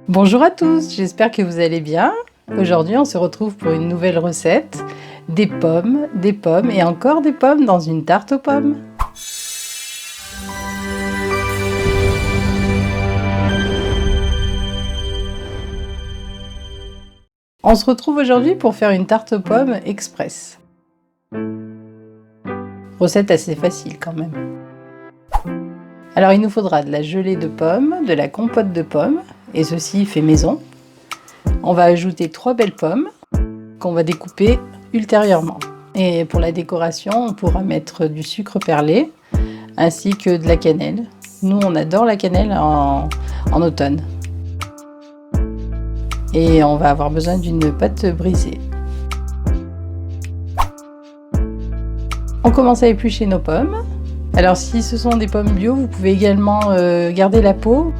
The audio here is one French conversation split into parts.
Bonjour à tous, j'espère que vous allez bien. Aujourd'hui, on se retrouve pour une nouvelle recette. Des pommes et encore des pommes dans une tarte aux pommes. On se retrouve aujourd'hui pour faire une tarte aux pommes express. Recette assez facile quand même. Alors il nous faudra de la gelée de pommes, de la compote de pommes, et ceci fait maison. On va ajouter 3 belles pommes qu'on va découper ultérieurement. Et pour la décoration, on pourra mettre du sucre perlé ainsi que de la cannelle. Nous, on adore la cannelle en automne. Et on va avoir besoin d'une pâte brisée. On commence à éplucher nos pommes. Alors si ce sont des pommes bio, vous pouvez également garder la peau.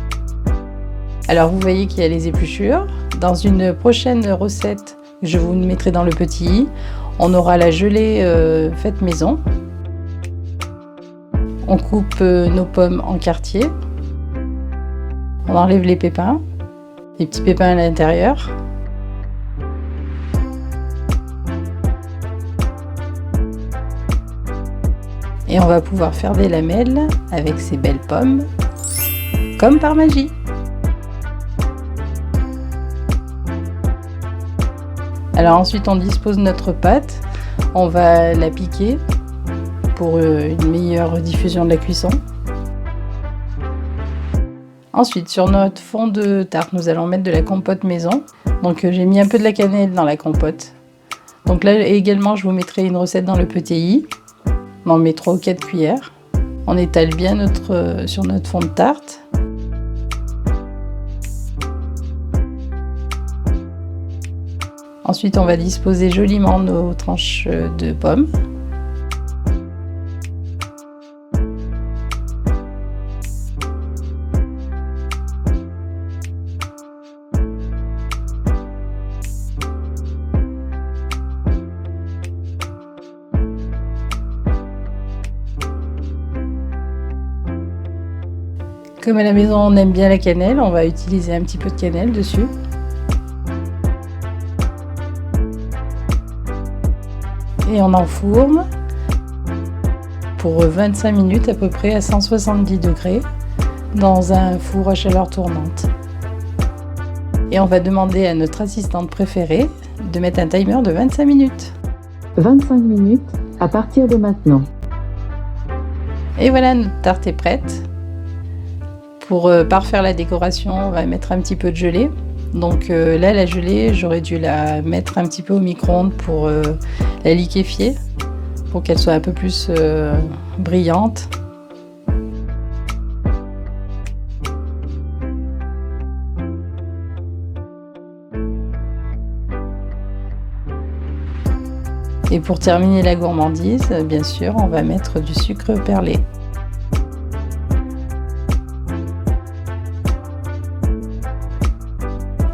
Alors vous voyez qu'il y a les épluchures. Dans une prochaine recette, je vous mettrai dans le petit i, on aura la gelée faite maison. On coupe nos pommes en quartiers. On enlève les pépins, les petits pépins à l'intérieur. Et on va pouvoir faire des lamelles avec ces belles pommes, comme par magie. Alors ensuite on dispose notre pâte, on va la piquer pour une meilleure diffusion de la cuisson. Ensuite sur notre fond de tarte, nous allons mettre de la compote maison. Donc j'ai mis un peu de la cannelle dans la compote. Donc là également je vous mettrai une recette dans le petit i. On en met 3 ou 4 cuillères. On étale bien sur notre fond de tarte. Ensuite, on va disposer joliment nos tranches de pommes. Comme à la maison on aime bien la cannelle, on va utiliser un petit peu de cannelle dessus. Et on enfourne pour 25 minutes à peu près à 170 degrés dans un four à chaleur tournante. Et on va demander à notre assistante préférée de mettre un timer de 25 minutes. 25 minutes à partir de maintenant. Et voilà, notre tarte est prête. Pour parfaire la décoration, on va mettre un petit peu de gelée. Donc là, la gelée, j'aurais dû la mettre un petit peu au micro-ondes pour la liquéfier, pour qu'elle soit un peu plus brillante. Et pour terminer la gourmandise, bien sûr, on va mettre du sucre perlé.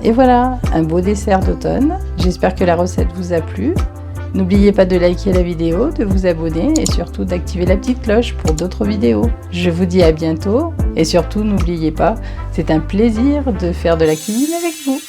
Et voilà, un beau dessert d'automne. J'espère que la recette vous a plu. N'oubliez pas de liker la vidéo, de vous abonner et surtout d'activer la petite cloche pour d'autres vidéos. Je vous dis à bientôt et surtout n'oubliez pas, c'est un plaisir de faire de la cuisine avec vous.